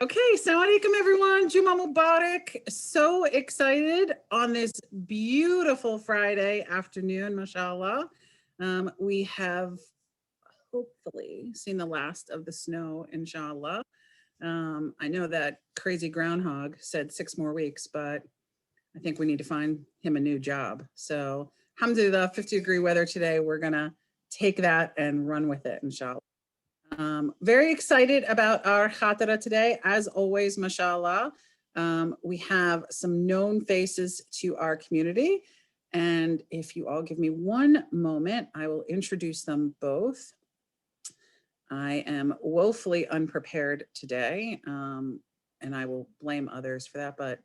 Okay, Assalamu alaikum everyone. Juma Mubarak. So excited on this beautiful Friday afternoon, mashallah. We have hopefully seen the last of the snow, inshallah. I know that crazy groundhog said 6 more weeks, but I think we need to find him a new job. So, alhamdulillah, 50-degree weather today. We're going to take that and run with it, inshallah. Very excited about our khatara today. As always, mashallah, we have some known faces to our community. And if you all give me one moment, I will introduce them both. I am woefully unprepared today, and I will blame others for that, but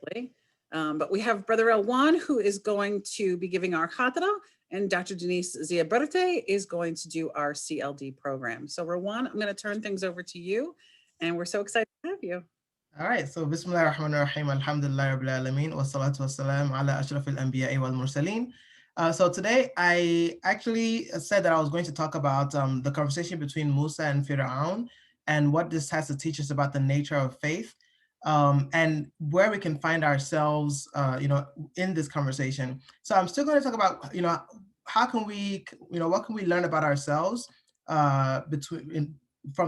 quietly. But we have Brother Elwan, who is going to be giving our khatara, and Dr. Denise Ziaberte is going to do our CLD program. So, Rawan, I'm going to turn things over to you, and we're so excited to have you. All right, so Bismillah ar-Rahman ar-Rahim, Alhamdulillah Rabbil Alameen, wa salatu wa salam ala ashraf al-anbiya wal mursaleen. So today I actually said that I was going to talk about the conversation between Musa and Fir'aun and what this has to teach us about the nature of faith, and where we can find ourselves, in this conversation. So I'm still going to talk about, how can we, what can we learn about ourselves from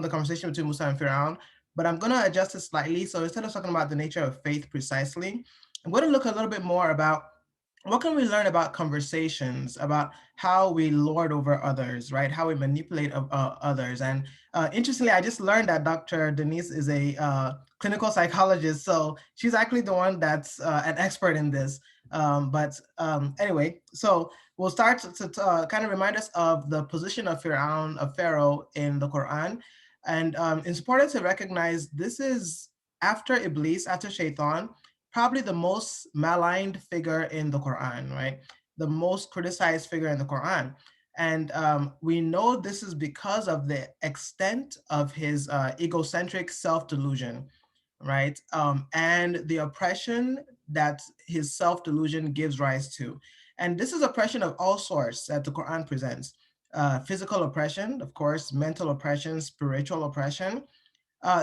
the conversation between Musa and Fir'aun, but I'm going to adjust it slightly. So instead of talking about the nature of faith precisely, I'm going to look a little bit more about what can we learn about conversations, about how we lord over others, right? How we manipulate others. And interestingly, I just learned that Dr. Denise is a clinical psychologist. So she's actually the one that's an expert in this. Anyway, so we'll start to kind of remind us of the position of Pharaoh in the Quran. And it's important to recognize this is after Iblis, after Shaitan, probably the most maligned figure in the Quran, right? The most criticized figure in the Quran. And we know this is because of the extent of his egocentric self-delusion, right? And the oppression that his self-delusion gives rise to. And this is oppression of all sorts that the Quran presents. Physical oppression, of course, mental oppression, spiritual oppression.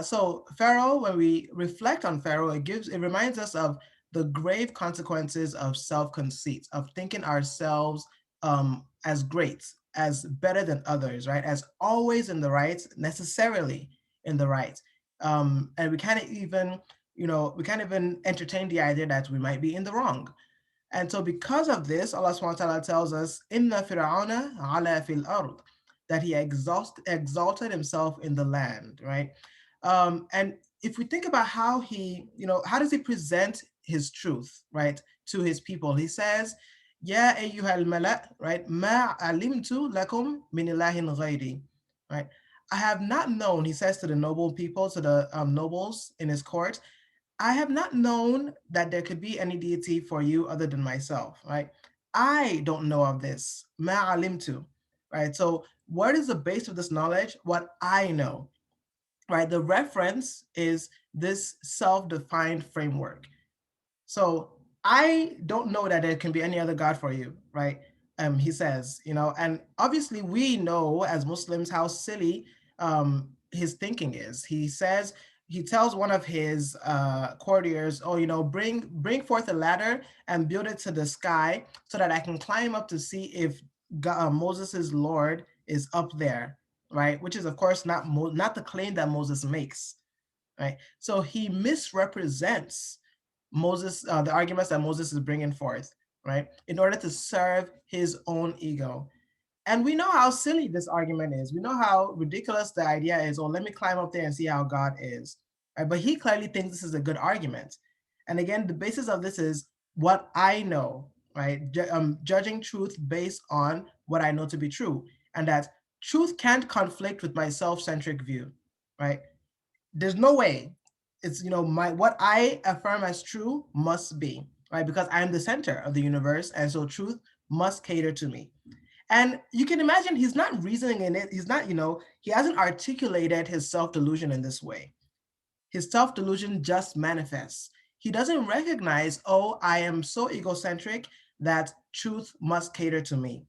So Pharaoh, when we reflect on Pharaoh, it reminds us of the grave consequences of self-conceit, of thinking ourselves as great, as better than others, right? As always in the right, necessarily in the right. And we can't even entertain the idea that we might be in the wrong. And so because of this, Allah subhanahu wa ta'ala tells us, Inna fir'auna ala fil ard, that he exalted himself in the land, right? And if we think about how how does he present his truth, right, to his people? He says, Ya ayyuhal mala, right? Ma alimtu lakum min ilahin ghayri, right? I have not known, he says to the noble people, to the nobles in his court, I have not known that there could be any deity for you other than myself, right? I don't know of this. Ma alimtu, right? So what is the base of this knowledge? What I know, right? The reference is this self-defined framework. So I don't know that there can be any other God for you, right? He says, and obviously we know as Muslims how silly his thinking is. He tells one of his courtiers, oh, bring forth a ladder and build it to the sky so that I can climb up to see if Moses' Lord is up there, right? Which is of course not the claim that Moses makes, right? So he misrepresents the arguments that Moses is bringing forth, right, in order to serve his own ego. And we know how silly this argument is. We know how ridiculous the idea is. Oh, let me climb up there and see how God is. Right? But he clearly thinks this is a good argument. And again, the basis of this is what I know, right? Judging truth based on what I know to be true, and that truth can't conflict with my self-centric view, right? There's no way. It's my what I affirm as true must be right, because I'm the center of the universe, and so truth must cater to me. And you can imagine he's not reasoning in it. He's not, he hasn't articulated his self-delusion in this way. His self-delusion just manifests. He doesn't recognize, oh, I am so egocentric that truth must cater to me,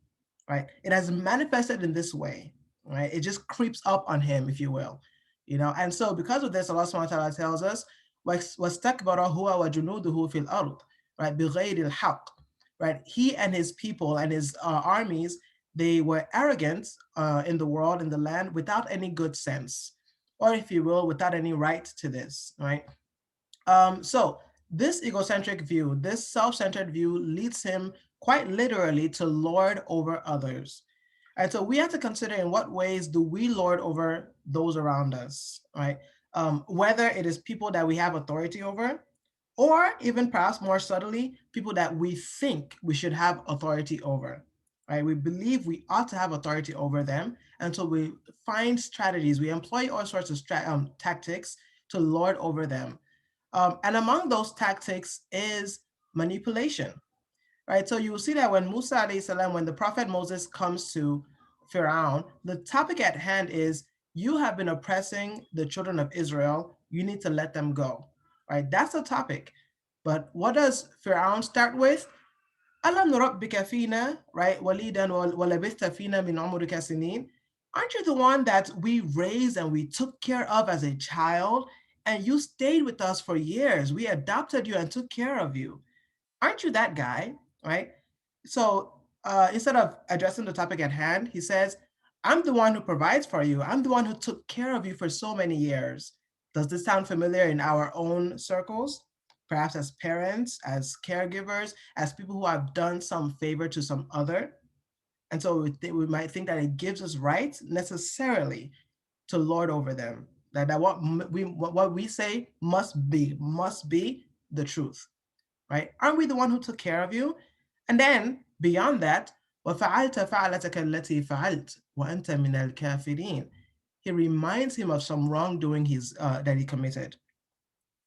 right? It has manifested in this way, right? It just creeps up on him, if you will. And so because of this, Allah subhanahu wa ta'ala tells us, وَاسْتَكْبَرَ هُوَ وَجُنُودُهُ فِي الْأَرْضِ, right? بِغَيْرِ الْحَقِّ, right? He and his people and his armies, they were arrogant in the world, in the land, without any good sense, or if you will, without any right to this, right? So this egocentric view, this self-centered view leads him quite literally to lord over others. And so we have to consider in what ways do we lord over those around us, right? Whether it is people that we have authority over, or even perhaps more subtly, people that we think we should have authority over, right? We believe we ought to have authority over them. And so we find strategies, we employ all sorts of tactics to lord over them. And among those tactics is manipulation, right? So you will see that when Musa alayhi salam, when the prophet Moses comes to Pharaoh, the topic at hand is, you have been oppressing the children of Israel. You need to let them go, right? That's the topic. But what does Pharaoh start with? Alam nurabbika fina, right? Walidan walabitha fina min umrika sinin. Aren't you the one that we raised and we took care of as a child? And you stayed with us for years. We adopted you and took care of you. Aren't you that guy, right? So instead of addressing the topic at hand, he says, I'm the one who provides for you. I'm the one who took care of you for so many years. Does this sound familiar in our own circles? Perhaps as parents, as caregivers, as people who have done some favor to some other. And so we might think that it gives us rights necessarily to lord over them. That what we say must be the truth, right? Aren't we the one who took care of you? And then beyond that, وَفَعَلْتَ فَعَلَتَكَ الَّتِي فَعَلْتَ وَأَنْتَ مِنَ الْكَافِرِينَ. He reminds him of some wrongdoing that he committed,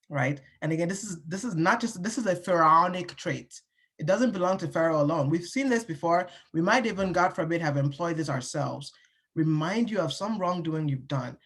right? And again, this is not just, this is a pharaonic trait. It doesn't belong to Pharaoh alone. We've seen this before. We might even, God forbid, have employed this ourselves. Remind you of some wrongdoing you've done.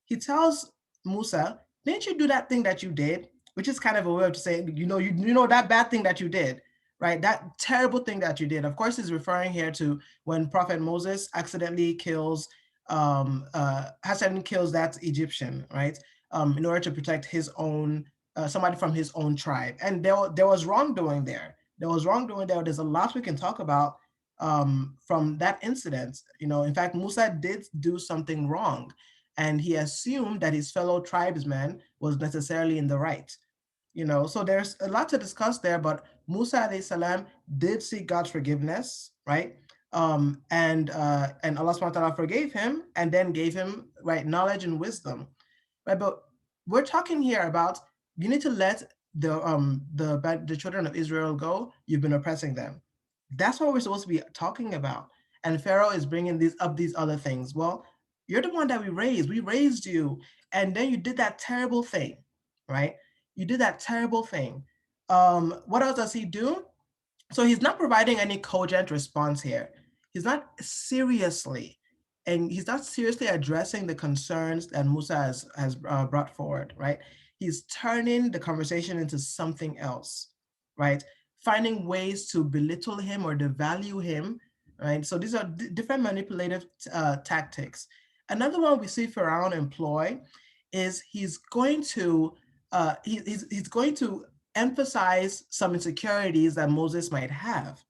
He tells Musa, didn't you do that thing that you did? Which is kind of a way of saying, you know that bad thing that you did, right? That terrible thing that you did. Of course, he's referring here to when Prophet Moses accidentally kills that Egyptian, right? In order to protect his own, somebody from his own tribe. And there was wrongdoing there. There was wrongdoing there. There's a lot we can talk about from that incident. In fact, Musa did do something wrong, and he assumed that his fellow tribesman was necessarily in the right. So there's a lot to discuss there, but Musa alayhi salam did seek God's forgiveness, right? And Allah subhanahu wa ta'ala forgave him and then gave him, right, knowledge and wisdom, right? But we're talking here about, you need to let the children of Israel go. You've been oppressing them. That's what we're supposed to be talking about. And Pharaoh is bringing these other things. Well, you're the one that we raised. We raised you, and then you did that terrible thing, right? You did that terrible thing. What else does he do? So he's not providing any cogent response here. He's not seriously, and he's not seriously addressing the concerns that Musa has brought forward, right? He's turning the conversation into something else, right? Finding ways to belittle him or devalue him, right? So these are different manipulative tactics. Another one we see Pharaoh employ is he's going to emphasize some insecurities that Moses might have,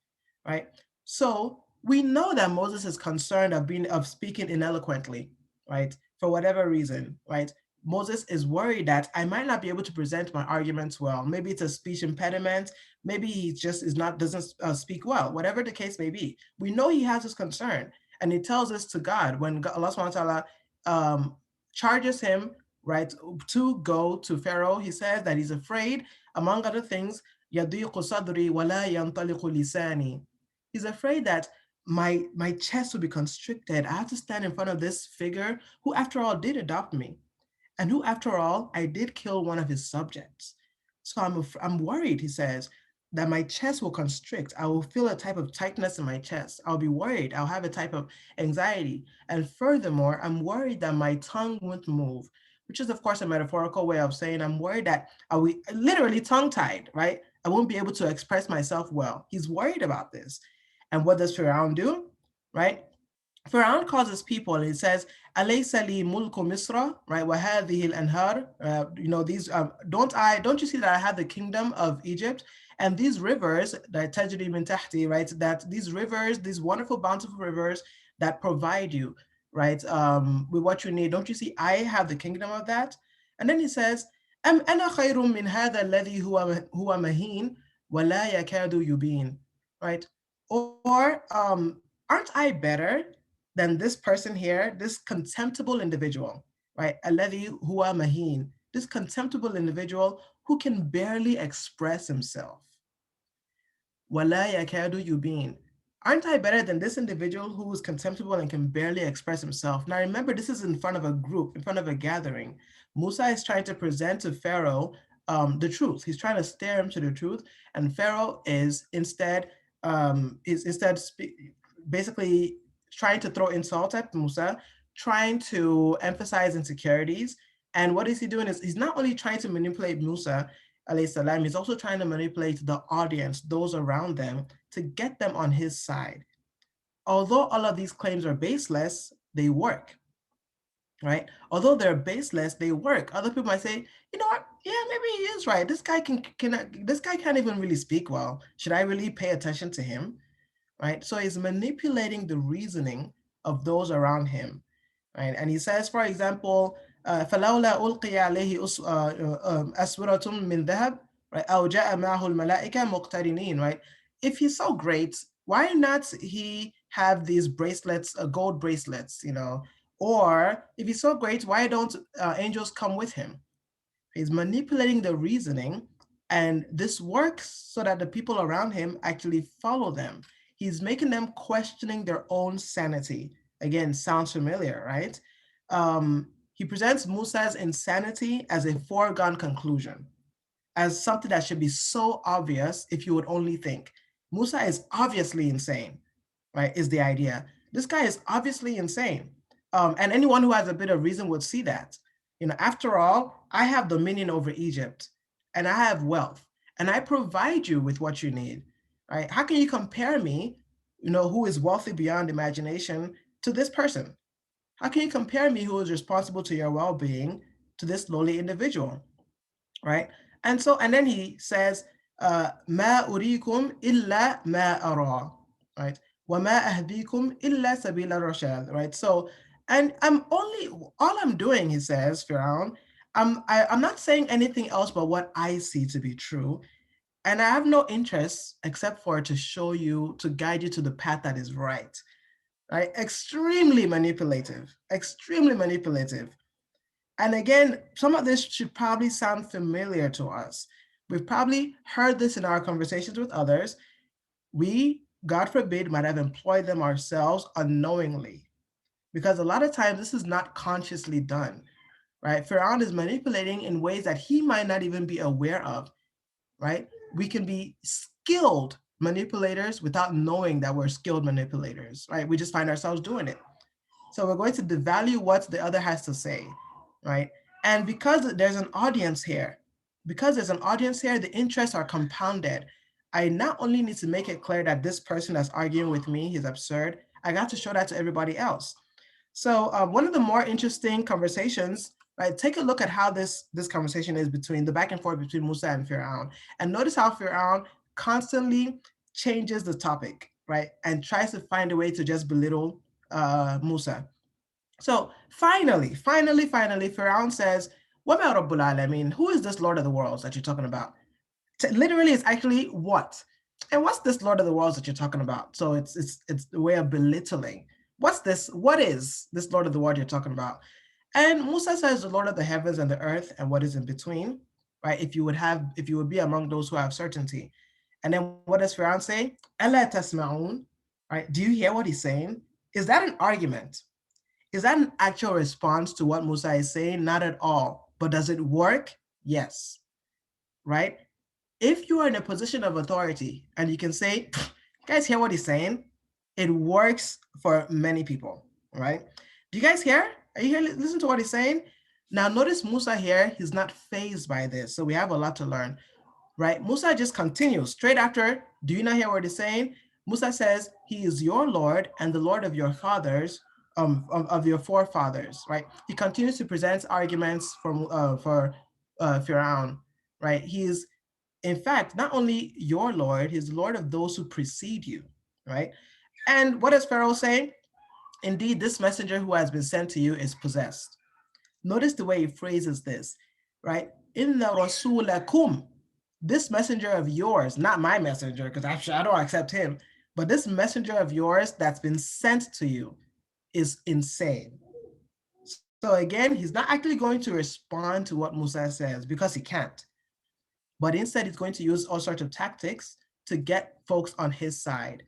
right? So we know that Moses is concerned of speaking ineloquently, right? For whatever reason, right? Moses is worried that I might not be able to present my arguments well. Maybe it's a speech impediment. Maybe he just doesn't speak well. Whatever the case may be, we know he has this concern, and he tells us to God when Allah Subhanahu wa Taala charges him, right, to go to Pharaoh. He says that he's afraid, among other things, يَضِيقُ صَدْرِي وَلَا يَنْطَلِقُ لِسَانِي. He's afraid that my chest will be constricted. I have to stand in front of this figure who, after all, did adopt me, and who, after all, I did kill one of his subjects. So I'm worried, he says, that my chest will constrict. I will feel a type of tightness in my chest. I'll be worried. I'll have a type of anxiety. And furthermore, I'm worried that my tongue won't move, which is, of course, a metaphorical way of saying I'm worried that I will literally tongue-tied, right? I won't be able to express myself well. He's worried about this. And what does Pharaoh do, right? Pharaoh calls his people and he says, "Alaysa li mulku Misra, right? Wa hadhihi al-anhar." These don't you see that I have the kingdom of Egypt and these rivers that tajri min tahti, right? That these rivers, these wonderful, bountiful rivers that provide you, right, with what you need. Don't you see I have the kingdom of that? And then he says, "Am ana khayrun min hadha alladhi huwa mahin wa la yakadu yubin," right? Or aren't I better than this person here, this contemptible individual, right? Alladhi huwa mahin, this contemptible individual who can barely express himself. Wala yakadu yubin. Aren't I better than this individual who is contemptible and can barely express himself? Now remember, this is in front of a group, in front of a gathering. Musa is trying to present to Pharaoh the truth. He's trying to steer him to the truth, and Pharaoh basically trying to throw insult at Musa, trying to emphasize insecurities. And what is he doing is he's not only trying to manipulate Musa, alayhi salam, he's also trying to manipulate the audience, those around them, to get them on his side. Although all of these claims are baseless, they work, right? Although they're baseless, they work. Other people might say, you know what? Yeah, maybe he is right. This guy can't even really speak well. Should I really pay attention to him? Right? So he's manipulating the reasoning of those around him, right? And he says, for example, فلولا ألقي عليه أسورة من ذهب, right? أو جاء معه الملائكة مقترنين, right? If he's so great, why not he have these bracelets, gold bracelets, Or if he's so great, why don't angels come with him? He's manipulating the reasoning, and this works so that the people around him actually follow them. He's making them questioning their own sanity. Again, sounds familiar, right? He presents Musa's insanity as a foregone conclusion, as something that should be so obvious if you would only think. Musa is obviously insane, right? Is the idea. This guy is obviously insane. And anyone who has a bit of reason would see that. After all, I have dominion over Egypt and I have wealth and I provide you with what you need, right? How can you compare me, who is wealthy beyond imagination, to this person? How can you compare me, who is responsible to your well being, to this lowly individual? Right? And then he says, "Ma urikum illa ma ara," right? "Wa ma ahdikum illa sabila rashad," right? So, and all I'm doing, he says, Firaun, I'm not saying anything else but what I see to be true, and I have no interest except for to show you, to guide you to the path that is right. Right? Extremely manipulative, extremely manipulative. And again, some of this should probably sound familiar to us. We've probably heard this in our conversations with others. We, God forbid, might have employed them ourselves unknowingly, because a lot of times this is not consciously done, right? Pharaoh is manipulating in ways that he might not even be aware of, right? We can be skilled manipulators without knowing that we're skilled manipulators, right? We just find ourselves doing it. So we're going to devalue what the other has to say, right? And because there's an audience here, the interests are compounded. I not only need to make it clear that this person that's arguing with me is absurd, I got to show that to everybody else. So one of the more interesting conversations, right? Take a look at how this conversation is between the back and forth between Musa and Firaun, and notice how Firaun constantly changes the topic, right, and tries to find a way to just belittle Musa. So finally, Firaun says, "Wama Rabbul Alamin? Who is this Lord of the Worlds that you're talking about?" Literally, it's actually what, and what's this Lord of the Worlds that you're talking about? So it's the way of belittling. What's this? What is this Lord of the World you're talking about? And Musa says, "The Lord of the heavens and the earth and what is in between." Right? If you would be among those who have certainty. And then what does Firaun say? "Ella tasma'un." Right? Do you hear what he's saying? Is that an argument? Is that an actual response to what Musa is saying? Not at all. But does it work? Yes. Right? If you are in a position of authority and you can say, guys, hear what he's saying? It works for many people, right? Do you guys hear? Are you here? Listen to what he's saying. Now, notice Musa here, he's not fazed by this. So we have a lot to learn, right? Musa just continues straight after. Do you not hear what he's saying? Musa says he is your Lord and the Lord of your fathers, of your forefathers, right? He continues to present arguments for Pharaoh, right? He is, in fact, not only your Lord, he's the Lord of those who precede you, right? And what does Pharaoh say? Indeed, this messenger who has been sent to you is possessed. Notice the way he phrases this, right? Inna rasulakum, this messenger of yours, not my messenger, because I don't accept him, but this messenger of yours that's been sent to you is insane. So again, he's not actually going to respond to what Musa says because he can't, but instead he's going to use all sorts of tactics to get folks on his side,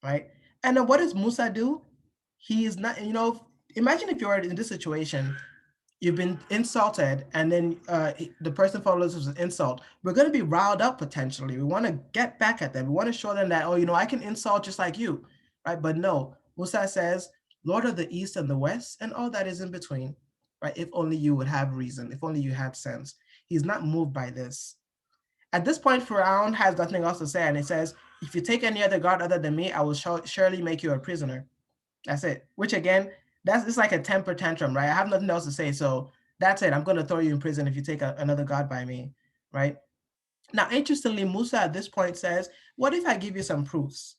right? And then what does Musa do? He is not, imagine if you're in this situation, you've been insulted, and then the person follows with an insult. We're going to be riled up potentially. We want to get back at them. We want to show them that, oh, I can insult just like you, right? But no, Musa says, Lord of the East and the West and all that is in between, right? If only you would have reason, if only you had sense. He's not moved by this. At this point, Pharaoh has nothing else to say, and it says, if you take any other god other than me, I will surely make you a prisoner. That's it. Which again, it's like a temper tantrum, right? I have nothing else to say, so that's it. I'm going to throw you in prison if you take another god by me, right? Now, interestingly, Musa at this point says, "What if I give you some proofs?"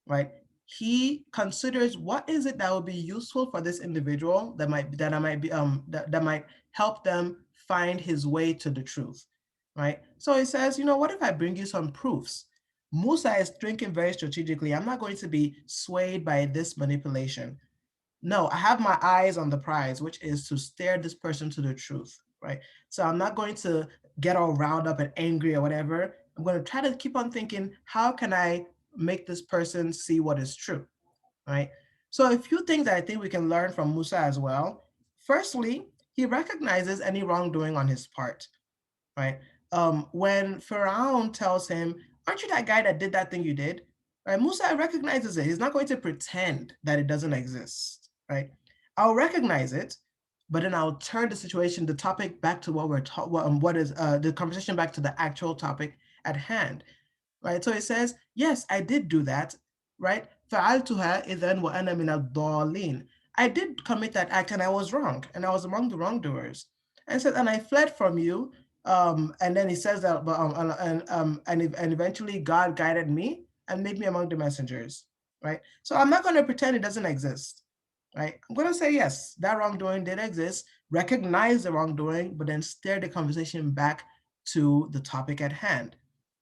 Right? He considers what is it that would be useful for this individual that might help them find his way to the truth, right? So he says, what if I bring you some proofs? Musa is thinking very strategically. I'm not going to be swayed by this manipulation. No, I have my eyes on the prize, which is to steer this person to the truth, right? So I'm not going to get all riled up and angry or whatever. I'm going to try to keep on thinking, how can I make this person see what is true, right? So a few things that I think we can learn from Musa as well. Firstly, he recognizes any wrongdoing on his part, right? When Pharaoh tells him, aren't you that guy that did that thing you did? Right? Musa recognizes it. He's not going to pretend that it doesn't exist, right? I'll recognize it, but then I'll turn the topic back to what we're talking, what is the conversation back to the actual topic at hand, right? So it says, yes, I did do that, right? فَعَلْتُهَا إِذًا وَأَنَا مِنَ الضَّالِّينَ. I did commit that act and I was wrong, and I was among the wrongdoers. And it said, and I fled from you. And then he says that, and eventually God guided me and made me among the messengers, right? So I'm not going to pretend it doesn't exist, right? I'm going to say, yes, that wrongdoing did exist, recognize the wrongdoing, but then steer the conversation back to the topic at hand,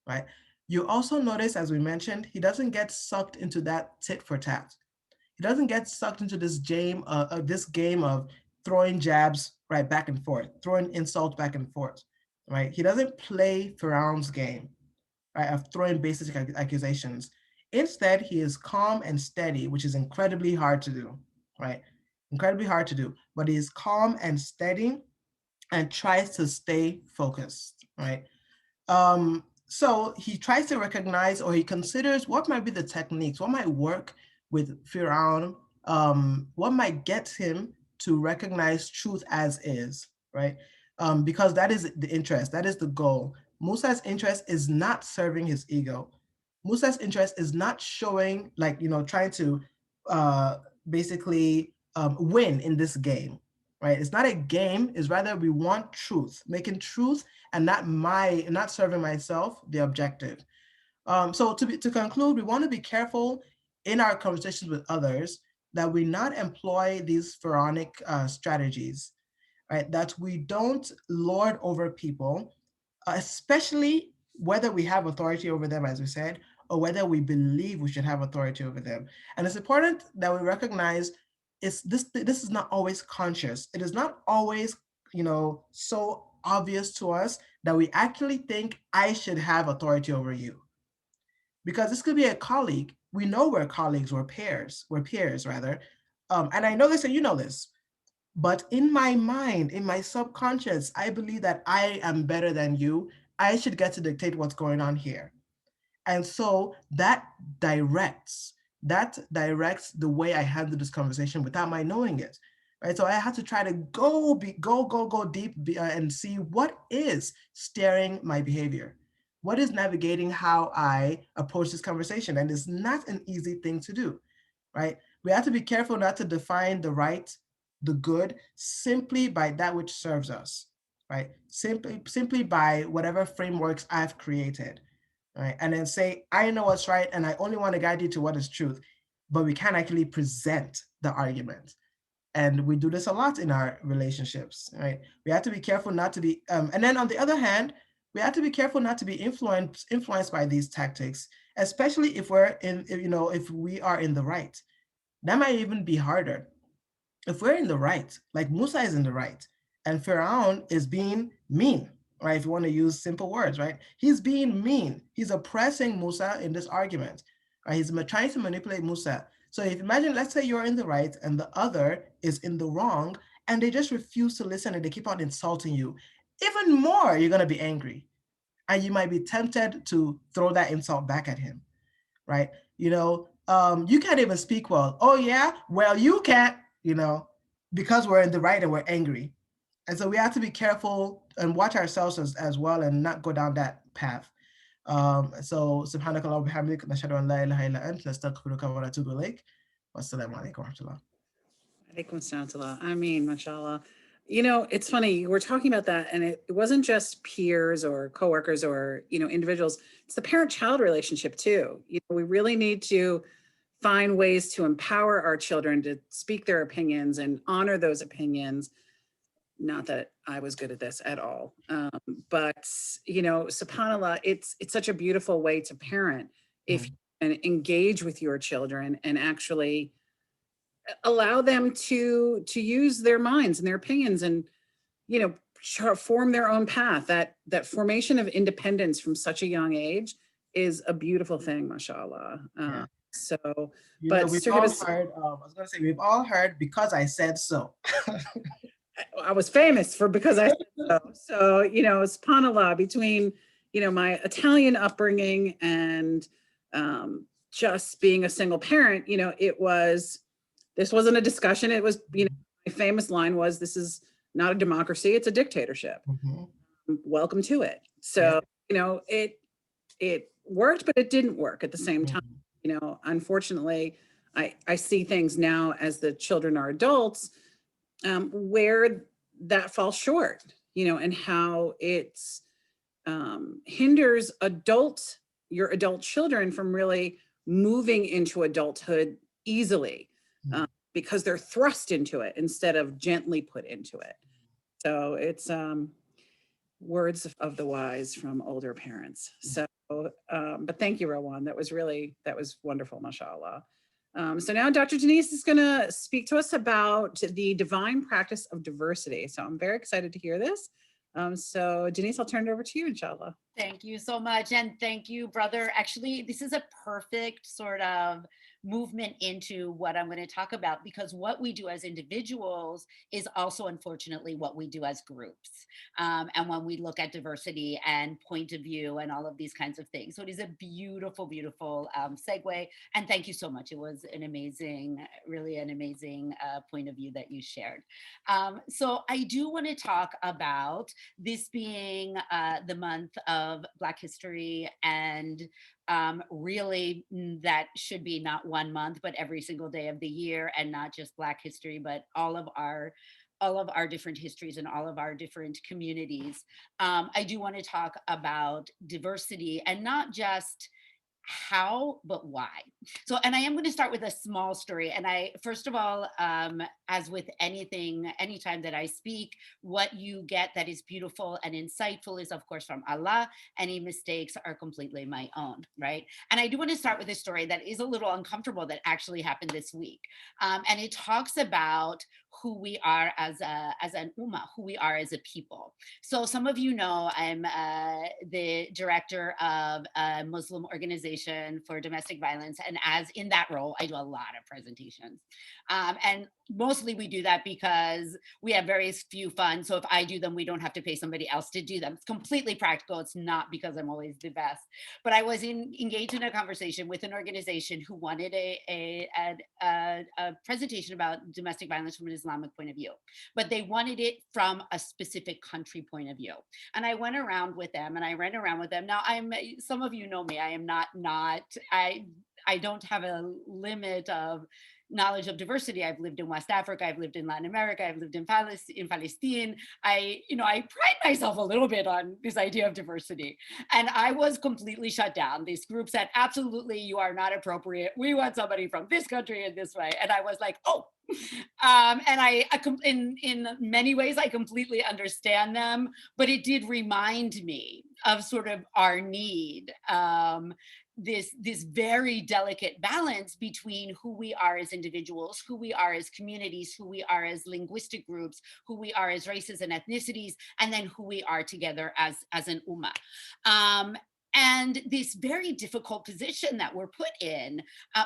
right? You also notice, as we mentioned, he doesn't get sucked into that tit for tat. He doesn't get sucked into this game of throwing jabs right back and forth, throwing insults back and forth, right? He doesn't play Pharaoh's game, right, of throwing basic accusations. Instead, he is calm and steady, which is incredibly hard to do, right? Incredibly hard to do, but he is calm and steady and tries to stay focused, right? So he tries to recognize, or he considers, what might be the techniques, what might work with Pharaoh, what might get him to recognize truth as is, right? Because that is the interest, that is the goal. Musa's interest is not serving his ego. Musa's interest is not showing, trying to uh, basically win in this game, right? It's not a game, it's rather we want truth, making truth and not serving myself the objective. So to conclude, we want to be careful in our conversations with others that we not employ these pharaonic strategies, right? That we don't lord over people, especially whether we have authority over them, as we said, or whether we believe we should have authority over them. And it's important that we recognize this is not always conscious. It is not always, so obvious to us that we actually think I should have authority over you. Because this could be a colleague. We know we're colleagues, we're peers rather. And I know this and you know this. But in my mind, in my subconscious, I believe that I am better than you. I should get to dictate what's going on here. And so that directs the way I handle this conversation without my knowing it. Right. So I have to try to go deep and see what is steering my behavior. What is navigating how I approach this conversation? And it's not an easy thing to do, right? We have to be careful not to define the right, the good, simply by that which serves us, right? Simply by whatever frameworks I've created, right? And then say, I know what's right, and I only want to guide you to what is truth. But we can't actually present the argument. And we do this a lot in our relationships, right? We have to be careful not to be, and then on the other hand, we have to be careful not to be influenced by these tactics, especially if we're in, if we are in the right. That might even be harder. If we're in the right, like Musa is in the right, and Pharaoh is being mean, right? If you want to use simple words, right? He's being mean. He's oppressing Musa in this argument, right? He's trying to manipulate Musa. So if imagine, let's say you're in the right and the other is in the wrong, and they just refuse to listen and they keep on insulting you, even more, you're going to be angry. And you might be tempted to throw that insult back at him, right? You can't even speak well. Oh yeah, well you can't, because we're in the right and we're angry. And so we have to be careful and watch ourselves as well and not go down that path. So subhanakallah wa bihamdik nashhadu an la ilaha illa ant nastaghfiruka wa natubu ilayk. Wassalamu alaikum wa rahmatullah. Alaikum assalam. I mean, mashallah. It's funny, we're talking about that, and it wasn't just peers or coworkers or, individuals. It's the parent-child relationship too. We really need to find ways to empower our children to speak their opinions and honor those opinions. Not that I was good at this at all. But, subhanAllah, it's such a beautiful way to parent if you can engage with your children and actually allow them to use their minds and their opinions and form their own path. That formation of independence from such a young age is a beautiful thing, mashallah. Yeah. So but We've all heard, I was going to say, we've all heard because I said so. I was famous for because I said so. So, subhanallah, between, my Italian upbringing and just being a single parent, this wasn't a discussion. It was, my famous line was, this is not a democracy, it's a dictatorship. Mm-hmm. Welcome to it. So, it worked, but it didn't work at the same time. Unfortunately, I see things now as the children are adults, where that falls short, and how it's hinders your adult children from really moving into adulthood easily, because they're thrust into it instead of gently put into it. So it's words of the wise from older parents. So, but thank you, Rowan. That was wonderful, mashallah. So now Dr. Denise is going to speak to us about the divine practice of diversity. So I'm very excited to hear this. So Denise, I'll turn it over to you, inshallah. Thank you so much. And thank you, brother. Actually, this is a perfect sort of movement into what I'm going to talk about, because what we do as individuals is also, unfortunately, what we do as groups. And when we look at diversity and point of view and all of these kinds of things. So it is a beautiful, beautiful segue. And thank you so much. It was an amazing, really an amazing point of view that you shared. So I do want to talk about this being the month of Black History, and really that should be not one month, but every single day of the year, and not just Black history, but all of our different histories and all of our different communities. I do want to talk about diversity, and not just how, but why. So, and I am going to start with a small story. And first of all, as with anything, anytime that I speak, what you get that is beautiful and insightful is, of course, from Allah. Any mistakes are completely my own, right? And I do want to start with a story that is a little uncomfortable that actually happened this week. And it talks about who we are as an ummah, who we are as a people. So some of you know I'm the director of a Muslim organization for domestic violence, and as in that role, I do a lot of presentations. And mostly we do that because we have very few funds. So if I do them, we don't have to pay somebody else to do them. It's completely practical. It's not because I'm always the best. But I was engaged in a conversation with an organization who wanted a presentation about domestic violence from an Islamic Islamic point of view, but they wanted it from a specific country point of view. And I went around with them and I ran around with them. Now some of you know me, I am I don't have a limit of knowledge of diversity. I've lived in West Africa, I've lived in Latin America, I've lived in Palestine. I pride myself a little bit on this idea of diversity. And I was completely shut down. This group said, absolutely, you are not appropriate. We want somebody from this country in this way. And I was like, oh. And in many ways, I completely understand them, but it did remind me of sort of our need, this very delicate balance between who we are as individuals, who we are as communities, who we are as linguistic groups, who we are as races and ethnicities, and then who we are together as an ummah. And this very difficult position that we're put in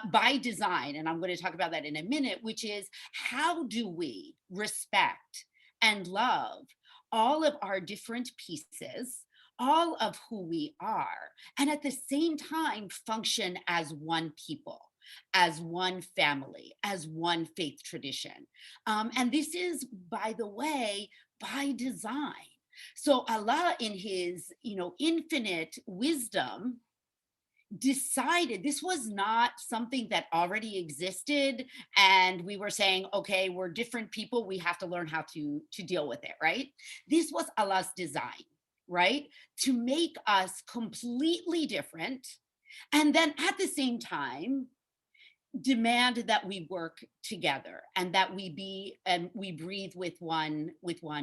by design, and I'm going to talk about that in a minute, which is how do we respect and love all of our different pieces, all of who we are, and at the same time function as one people, as one family, as one faith tradition. And this is, by the way, by design. So Allah, in his, infinite wisdom, decided this was not something that already existed, and we were saying, okay, we're different people, we have to learn how to deal with it, right? This was Allah's design, right? To make us completely different, and then at the same time demand that we work together, and that we breathe with one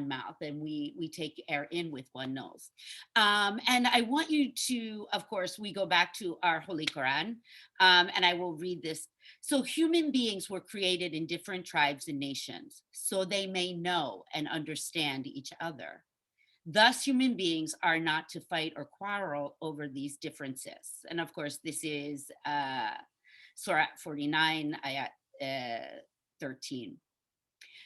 mouth, and we take air in with one nose. And I want you to, of course, we go back to our Holy Quran, and I will read this. So human beings were created in different tribes and nations, so they may know and understand each other. Thus, human beings are not to fight or quarrel over these differences. And of course, this is Surah 49, ayat 13.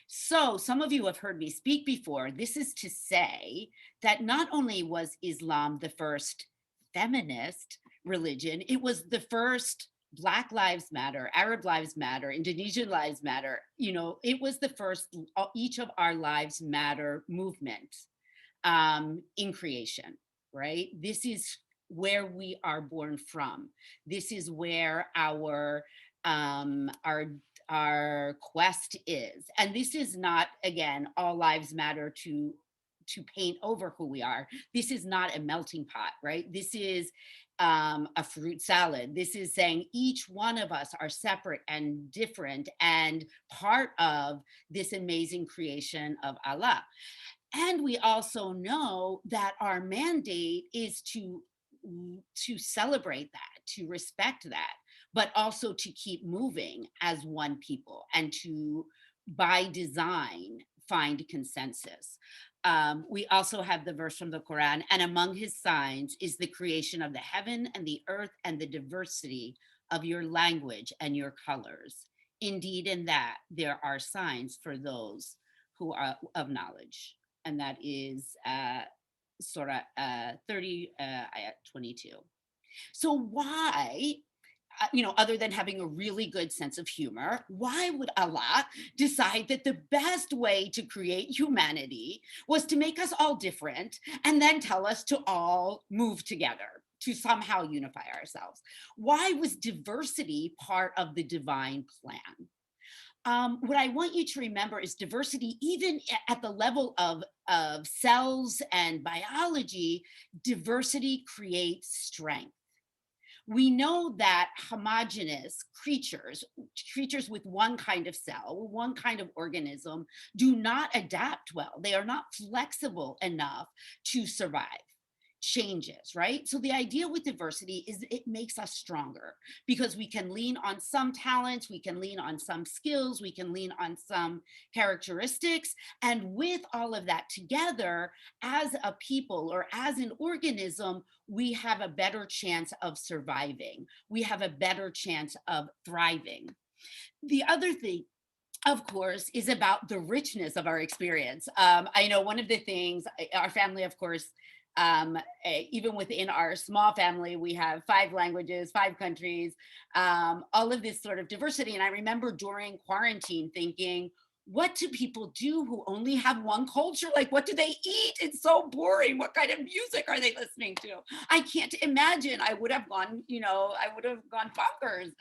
So some of you have heard me speak before. This is to say that not only was Islam the first feminist religion, it was the first Black Lives Matter, Arab Lives Matter, Indonesian Lives Matter. It was the first each of our lives matter movement in creation, right? This is where we are born from. This is where our quest is. And this is not, again, all lives matter to paint over who we are. This is not a melting pot, right? This is a fruit salad. This is saying each one of us are separate and different and part of this amazing creation of Allah. And we also know that our mandate is to celebrate that, to respect that, but also to keep moving as one people, and to, by design, find consensus. We also have the verse from the Quran, and among his signs is the creation of the heaven and the earth and the diversity of your language and your colors. Indeed, in that there are signs for those who are of knowledge. And that is Surah 30, ayat 22. So why, other than having a really good sense of humor, why would Allah decide that the best way to create humanity was to make us all different and then tell us to all move together, to somehow unify ourselves? Why was diversity part of the divine plan? What I want you to remember is diversity, even at the level of cells and biology, diversity creates strength. We know that homogeneous creatures with one kind of cell, one kind of organism, do not adapt well. They are not flexible enough to survive changes, right? So the idea with diversity is it makes us stronger, because we can lean on some talents, we can lean on some skills, we can lean on some characteristics. And with all of that together, as a people or as an organism, we have a better chance of surviving. We have a better chance of thriving. The other thing, of course, is about the richness of our experience. I know one of the things, our family, of course, even within our small family, we have 5 languages, 5 countries, all of this sort of diversity. And I remember during quarantine thinking, what do people do who only have one culture? Like, what do they eat? It's so boring. What kind of music are they listening to? I can't imagine. I would have gone, I would have gone bonkers.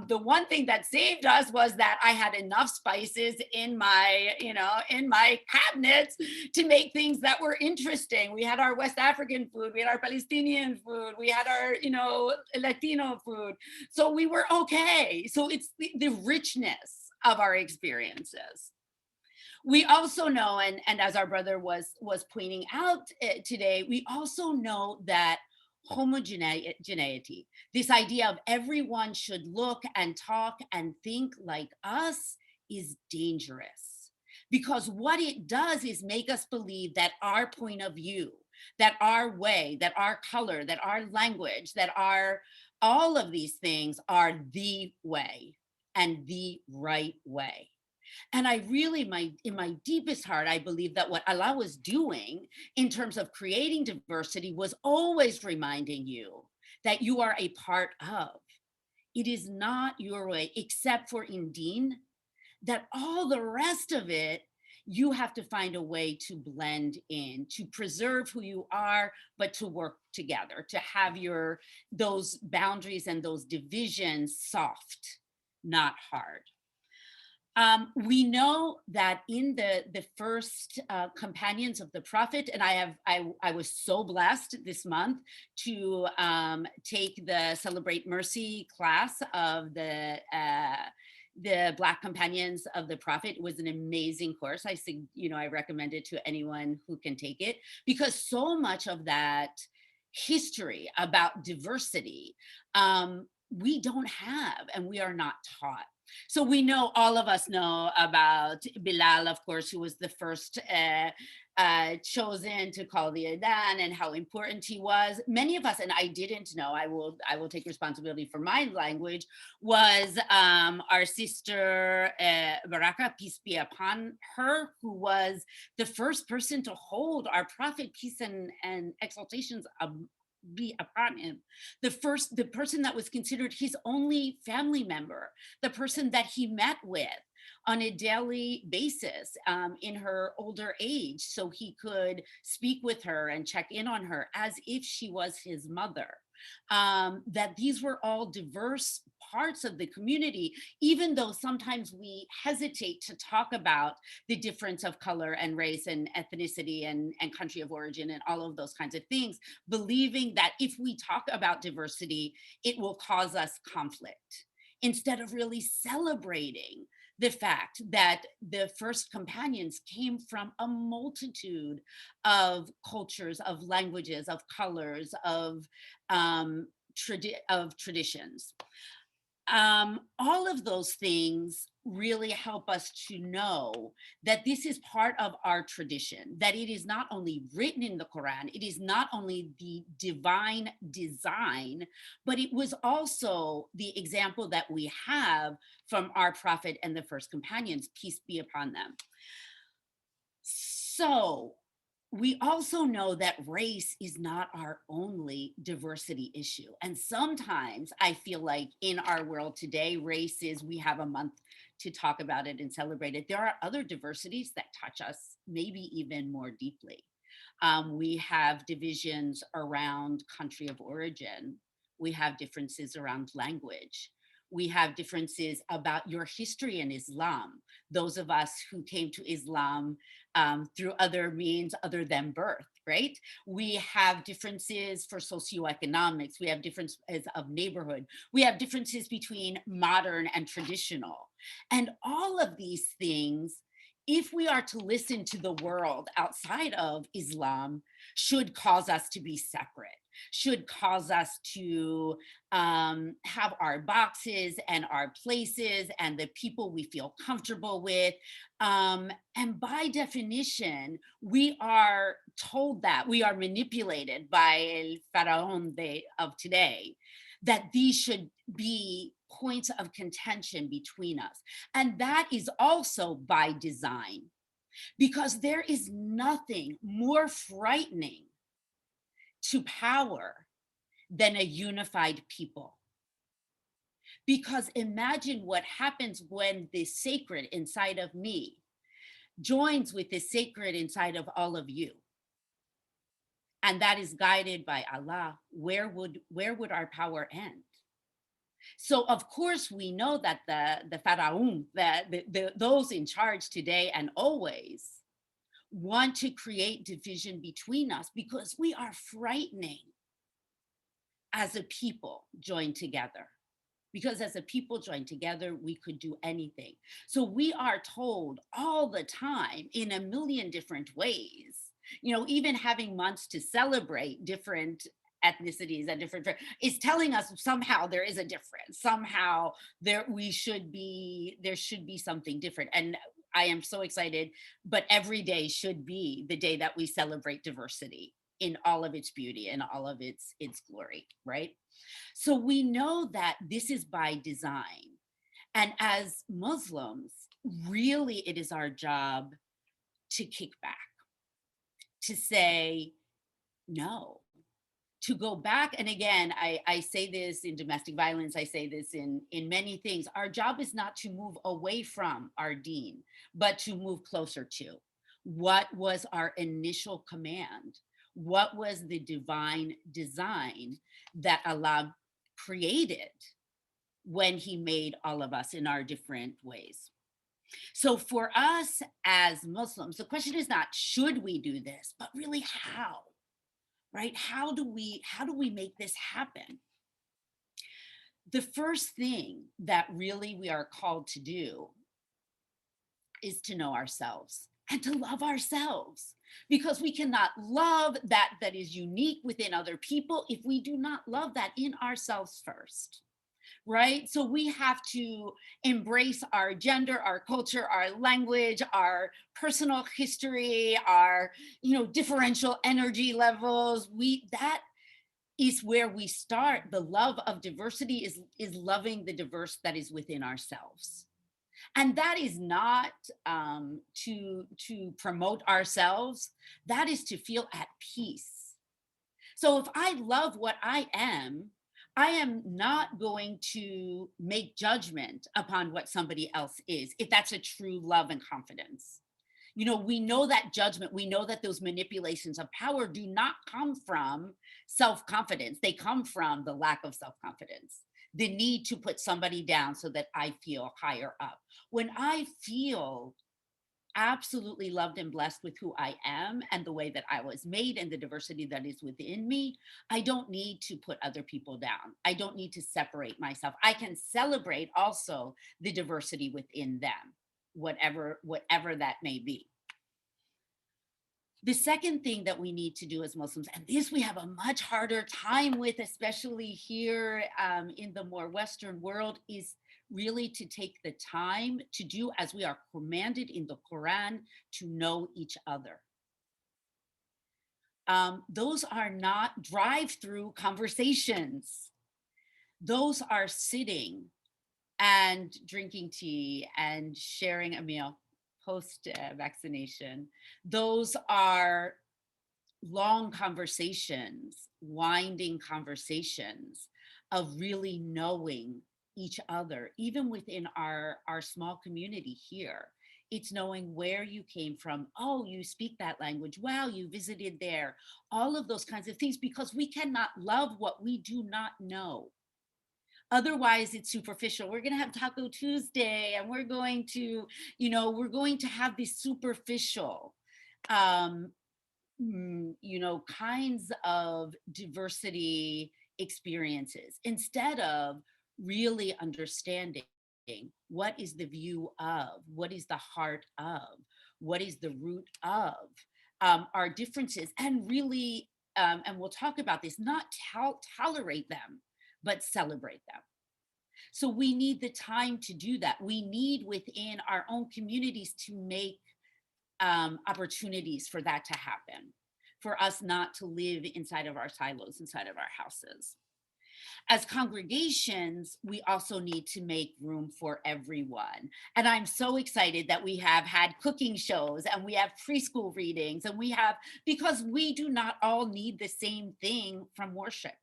The one thing that saved us was that I had enough spices in my, in my cabinets to make things that were interesting. We had our West African food, we had our Palestinian food, we had our, Latino food. So we were okay. So it's the richness of our experiences. We also know, and as our brother was pointing out today, we also know that homogeneity, this idea of everyone should look and talk and think like us, is dangerous, because what it does is make us believe that our point of view, that our way, that our color, that our language, that our all of these things are the way and the right way. And I really, in my deepest heart, I believe that what Allah was doing in terms of creating diversity was always reminding you that you are a part of. It is not your way, except for in deen, that all the rest of it, you have to find a way to blend in, to preserve who you are, but to work together, to have those boundaries and those divisions soft, not hard. We know that in the first companions of the Prophet, and I was so blessed this month to take the Celebrate Mercy class of the Black Companions of the Prophet. It was an amazing course. I recommend it to anyone who can take it, because so much of that history about diversity we don't have, and we are not taught. So we know, all of us know about Bilal, of course, who was the first chosen to call the Adhan, and how important he was. Many of us, and I didn't know, I will take responsibility for my language, was our sister Baraka, peace be upon her, who was the first person to hold our Prophet, peace and exaltations be upon him, the person that was considered his only family member, the person that he met with on a daily basis in her older age, so he could speak with her and check in on her as if she was his mother. That these were all diverse parts of the community, even though sometimes we hesitate to talk about the difference of color and race and ethnicity and country of origin and all of those kinds of things, believing that if we talk about diversity, it will cause us conflict, instead of really celebrating the fact that the first companions came from a multitude of cultures, of languages, of colors, of traditions. All of those things really help us to know that this is part of our tradition, that it is not only written in the Quran, it is not only the divine design, but it was also the example that we have from our Prophet and the first companions, peace be upon them. So we also know that race is not our only diversity issue. And sometimes I feel like in our world today, race is, we have a month to talk about it and celebrate it. There are other diversities that touch us maybe even more deeply. We have divisions around country of origin. We have differences around language. We have differences about your history in Islam. Those of us who came to Islam through other means other than birth, right? We have differences for socioeconomics. We have differences of neighborhood. We have differences between modern and traditional. And all of these things, if we are to listen to the world outside of Islam, should cause us to be separate, should cause us to have our boxes and our places and the people we feel comfortable with. And by definition, we are told that we are manipulated by El Faraón of today, that these should be points of contention between us. And that is also by design, because there is nothing more frightening to power than a unified people. Because imagine what happens when the sacred inside of me joins with the sacred inside of all of you. And that is guided by Allah. Where would our power end? So of course we know that the Faraun, those in charge today and always, want to create division between us because we are frightening as a people joined together. Because as a people joined together, we could do anything. So we are told all the time in a million different ways, even having months to celebrate different ethnicities and different is telling us somehow there is a difference. Somehow there should be something different. And I am so excited, but every day should be the day that we celebrate diversity in all of its beauty and all of its glory, right? So we know that this is by design. And as Muslims, really it is our job to kick back, to say no, to go back. And again, I say this in domestic violence, I say this in many things. Our job is not to move away from our deen, but to move closer to. What was our initial command? What was the divine design that Allah created when he made all of us in our different ways? So for us as Muslims, the question is not should we do this, but really how, right? How do we make this happen? The first thing that really we are called to do is to know ourselves and to love ourselves, because we cannot love that is unique within other people if we do not love that in ourselves first, right? So we have to embrace our gender, our culture, our language, our personal history, our differential energy levels. That is where we start. The love of diversity is loving the diverse that is within ourselves. And that is not to promote ourselves. That is to feel at peace. So if I love what I am not going to make judgment upon what somebody else is, if that's a true love and confidence. We know that judgment, we know that those manipulations of power do not come from self-confidence. They come from the lack of self-confidence, the need to put somebody down so that I feel higher up. When I feel absolutely loved and blessed with who I am and the way that I was made and the diversity that is within me, I don't need to put other people down. I don't need to separate myself. I can celebrate also the diversity within them, whatever that may be. The second thing that we need to do as Muslims, and this we have a much harder time with, especially here in the more Western world, is really to take the time to do as we are commanded in the Quran, to know each other. Those are not drive-through conversations. Those are sitting and drinking tea and sharing a meal post-vaccination. Those are long conversations, winding conversations of really knowing each other, even within our small community here. It's knowing where you came from. Oh, you speak that language. Wow, you visited there. All of those kinds of things, because we cannot love what we do not know. Otherwise, it's superficial. We're going to have Taco Tuesday, and we're going to have these superficial, kinds of diversity experiences, instead of really understanding what is the view of, what is the heart of, what is the root of our differences, and really, and we'll talk about this, not tolerate them, but celebrate them. So we need the time to do that. We need within our own communities to make opportunities for that to happen, for us not to live inside of our silos, inside of our houses. As congregations, we also need to make room for everyone. And I'm so excited that we have had cooking shows and we have preschool readings, and because we do not all need the same thing from worship.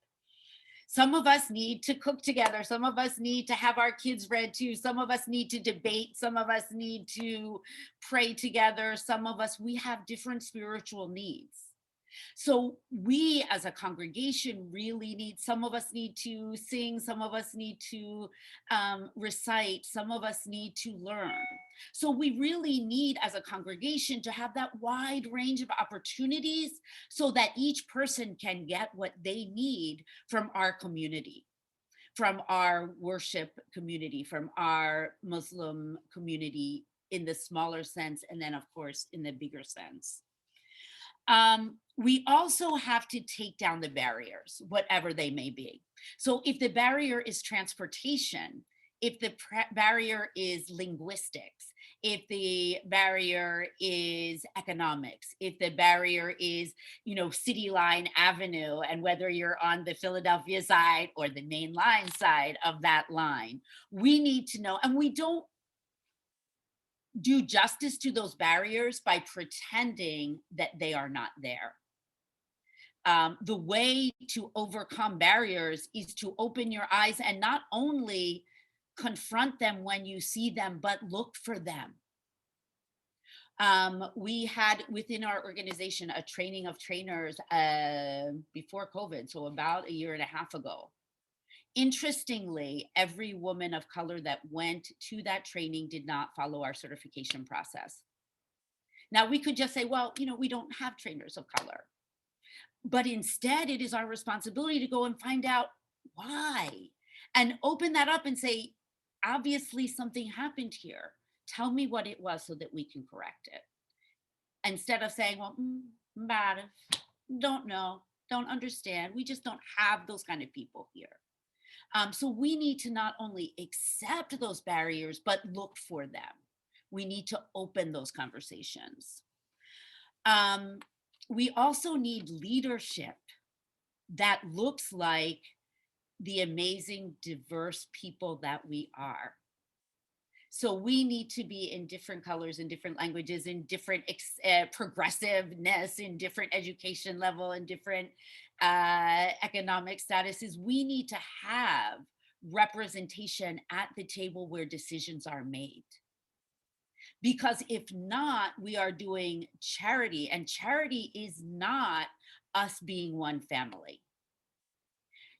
Some of us need to cook together. Some of us need to have our kids read to. Some of us need to debate. Some of us need to pray together. Some of us, we have different spiritual needs. So we as a congregation really need, some of us need to sing, some of us need to recite, some of us need to learn. So we really need as a congregation to have that wide range of opportunities so that each person can get what they need from our community, from our worship community, from our Muslim community in the smaller sense, and then of course in the bigger sense. We also have to take down the barriers, whatever they may be. So if the barrier is transportation, if the barrier is linguistics, if the barrier is economics, if the barrier is, City Line Avenue, and whether you're on the Philadelphia side or the main line side of that line, we need to know, and we don't do justice to those barriers by pretending that they are not there. The way to overcome barriers is to open your eyes and not only confront them when you see them, but look for them. We had within our organization a training of trainers before COVID, so about a year and a half ago. Interestingly, every woman of color that went to that training did not follow our certification process. Now, we could just say, well, we don't have trainers of color. But instead, it is our responsibility to go and find out why and open that up and say, obviously, something happened here. Tell me what it was so that we can correct it. Instead of saying, well, bad, don't know, don't understand. We just don't have those kind of people here. So we need to not only accept those barriers, but look for them. We need to open those conversations. We also need leadership that looks like the amazing, diverse people that we are. So we need to be in different colors, in different languages, in different progressiveness, in different education level, in different economic statuses. We need to have representation at the table where decisions are made. Because if not, we are doing charity, and charity is not us being one family.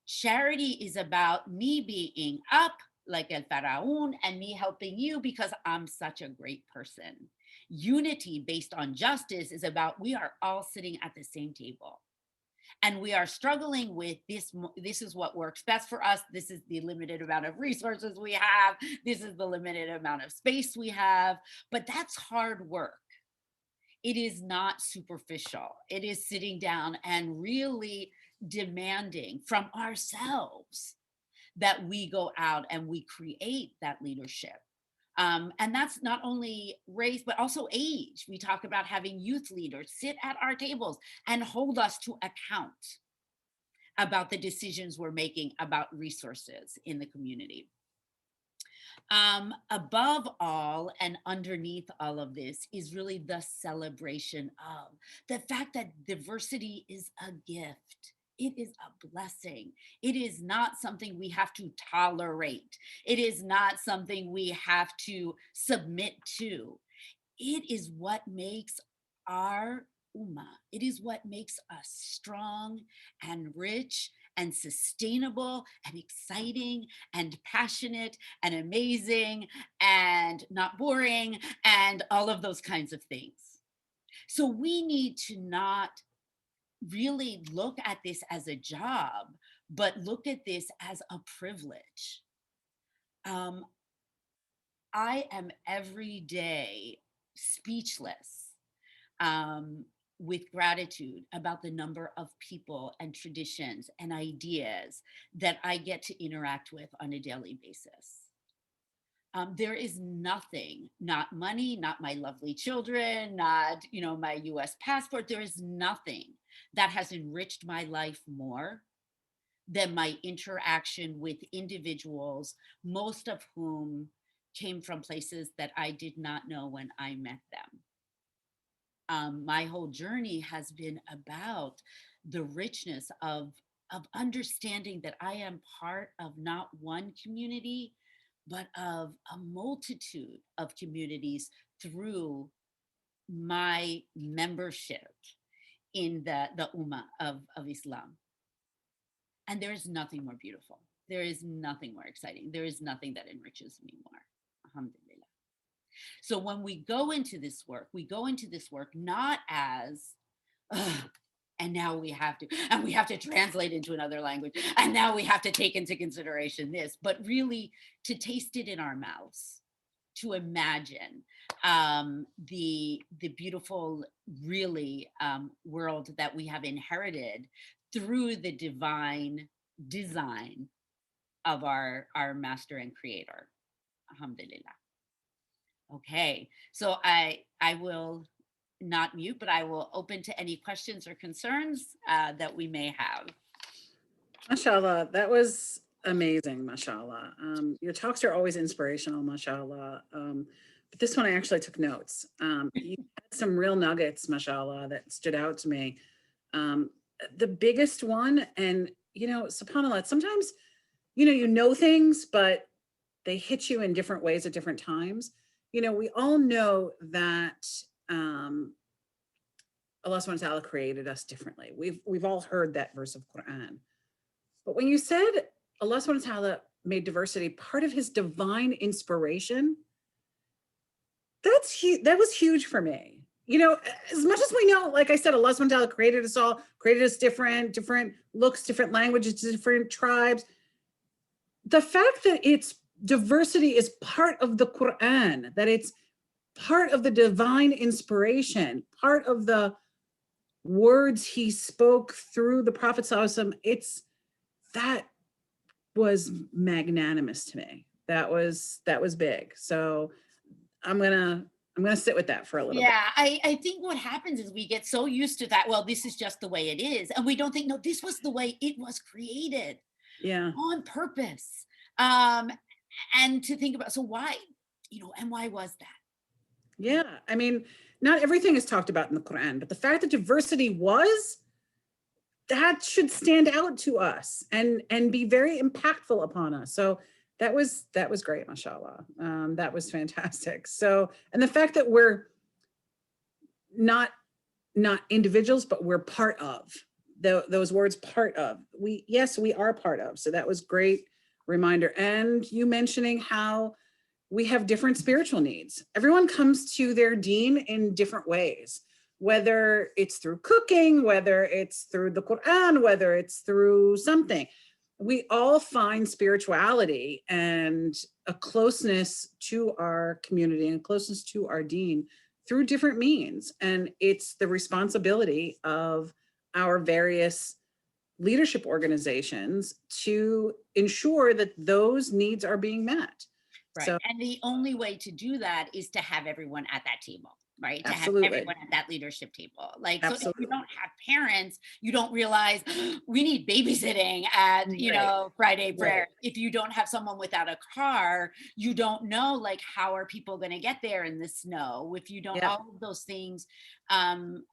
Charity is about me being up like El Faraón and me helping you because I'm such a great person. Unity based on justice is about we are all sitting at the same table. And we are struggling with this. This is what works best for us. This is the limited amount of resources we have. This is the limited amount of space we have. But that's hard work. It is not superficial. It is sitting down and really demanding from ourselves that we go out and we create that leadership. And that's not only race, but also age. We talk about having youth leaders sit at our tables and hold us to account about the decisions we're making about resources in the community. Above all and underneath all of this is really the celebration of the fact that diversity is a gift. It is a blessing. It is not something we have to tolerate. It is not something we have to submit to. It is what makes our ummah. It is what makes us strong and rich and sustainable and exciting and passionate and amazing and not boring and all of those kinds of things. So we need to not really look at this as a job, but look at this as a privilege. I am every day speechless with gratitude about the number of people and traditions and ideas that I get to interact with on a daily basis. There is nothing, not money, not my lovely children, not, my US passport. There is nothing that has enriched my life more than my interaction with individuals, most of whom came from places that I did not know when I met them. My whole journey has been about the richness of of understanding that I am part of not one community, but of a multitude of communities through my membership in the Ummah of Islam. And there is nothing more beautiful. There is nothing more exciting. There is nothing that enriches me more. Alhamdulillah. So when we go into this work, not as, "Ugh, and now we have to translate into another language, and now we have to take into consideration this," but really to taste it in our mouths, to imagine the beautiful, really world that we have inherited through the divine design of our master and creator. Alhamdulillah. Okay, so I will not mute, but I will open to any questions or concerns that we may have. Mashallah, that was amazing, mashallah. Your talks are always inspirational, mashallah. But this one I actually took notes. You had some real nuggets, mashallah, that stood out to me. The biggest one, and subhanAllah, sometimes, you know things, but they hit you in different ways at different times. We all know that Allah subhanahu wa ta'ala created us differently. We've all heard that verse of Quran. But when you said Allah subhanahu wa ta'ala made diversity part of his divine inspiration, that was huge for me. As much as we know, like I said, Allah subhanahu wa ta'ala created us all, created us different looks, different languages, different tribes. The fact that it's diversity is part of the Quran, that it's part of the divine inspiration, part of the words he spoke through the Prophet ﷺ, that was magnanimous to me. That was big. So I'm gonna sit with that for a little bit. Yeah, I think what happens is we get so used to that. Well, this is just the way it is, and we don't think, no, this was the way it was created. Yeah, on purpose. And to think about, so why, and why was that? yeah. I mean, not everything is talked about in the Quran, but the fact that diversity that should stand out to us and be very impactful upon us. So that was great, mashallah. That was fantastic. So, and the fact that we're not individuals, but we're part of those words, part of. We are part of. So that was great reminder. And you mentioning how we have different spiritual needs. Everyone comes to their deen in different ways, whether it's through cooking, whether it's through the Quran, whether it's through something. We all find spirituality and a closeness to our community and closeness to our deen through different means. And it's the responsibility of our various leadership organizations to ensure that those needs are being met. Right. So, and the only way to do that is to have everyone at that table, right? Absolutely. To have everyone at that leadership table. Like, Absolutely. So if you don't have parents, you don't realize we need babysitting at, Friday prayer. Right. If you don't have someone without a car, you don't know, like, how are people going to get there in the snow? If you don't, all of those things,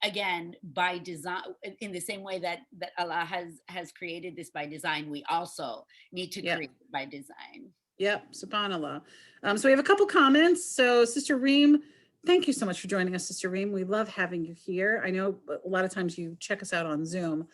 again, by design, in the same way that Allah has created this by design, we also need to create it by design. Yep, subhanAllah. So we have a couple comments. So Sister Reem, thank you so much for joining us, Sister Reem. We love having you here. I know a lot of times you check us out on Zoom,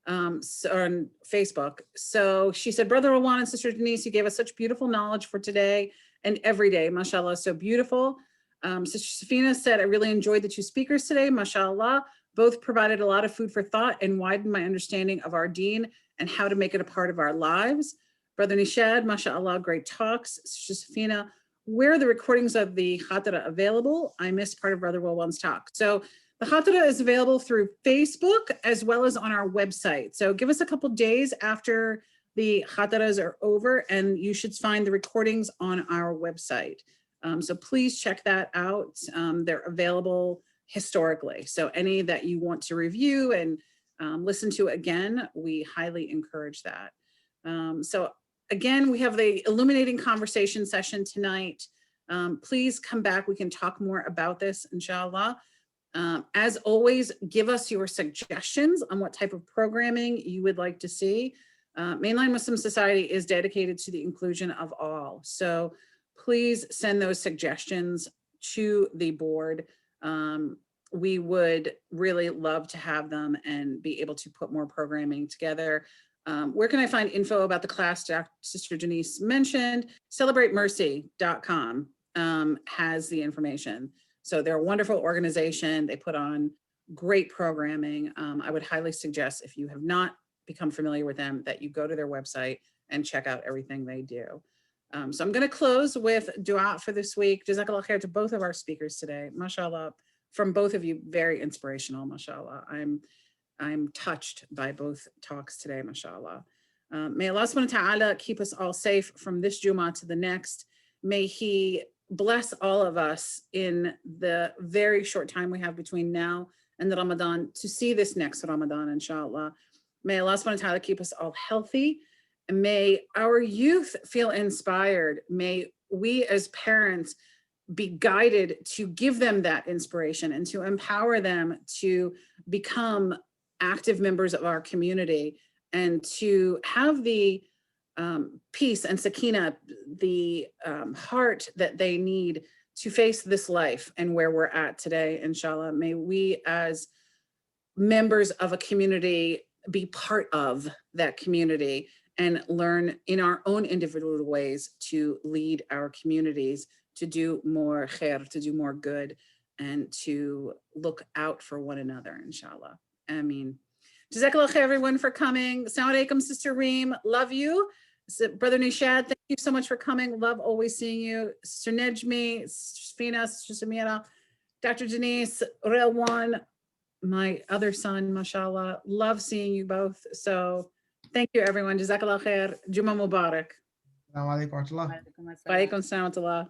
so on Facebook. So she said, Brother Rawan and Sister Denise, you gave us such beautiful knowledge for today and every day. MashaAllah, so beautiful. Sister Safina said, I really enjoyed the two speakers today. MashaAllah, both provided a lot of food for thought and widened my understanding of our deen and how to make it a part of our lives. Brother Nishad, mashallah, great talks. Safina, where are the recordings of the Khatara available? I missed part of Brother Wilwan's talk. So the Khatara is available through Facebook as well as on our website. So give us a couple days after the Khataras are over and you should find the recordings on our website. So please check that out. They're available historically. So any that you want to review and listen to again, we highly encourage that. So again, we have the illuminating conversation session tonight. Please come back. We can talk more about this, inshallah. As always, give us your suggestions on what type of programming you would like to see. Mainline Muslim Society is dedicated to the inclusion of all. So please send those suggestions to the board. We would really love to have them and be able to put more programming together. Where can I find info about the class Sister Denise mentioned? CelebrateMercy.com has the information. So they're a wonderful organization. They put on great programming. I would highly suggest, if you have not become familiar with them, that you go to their website and check out everything they do. So I'm going to close with dua for this week. Jazakallah khair to both of our speakers today. MashaAllah, from both of you, very inspirational, mashallah. I'm touched by both talks today, mashallah. May Allah subhanahu wa ta'ala keep us all safe from this Jummah to the next. May He bless all of us in the very short time we have between now and the Ramadan to see this next Ramadan, inshallah. May Allah subhanahu wa ta'ala keep us all healthy. And may our youth feel inspired. May we as parents be guided to give them that inspiration and to empower them to become active members of our community and to have the peace and sakina, the heart that they need to face this life and where we're at today, inshallah. May we as members of a community be part of that community and learn in our own individual ways to lead our communities, to do more khair, to do more good, and to look out for one another, inshallah. Ameen. Jazakallah khair, everyone, for coming. Assalamu alaikum, Sister Reem. Love you. Brother Nishad, thank you so much for coming. Love always seeing you. Sister Nejmi, Sister Fina, Sister Samira, Dr. Denise, Relwan, my other son, mashallah. Love seeing you both. So thank you, everyone. Jazakallah khair. Jummah Mubarak. Assalamu alaikum wa rahmatullah. Wa alaikum assalam. Wa alaikum assalam wa rahmatullah.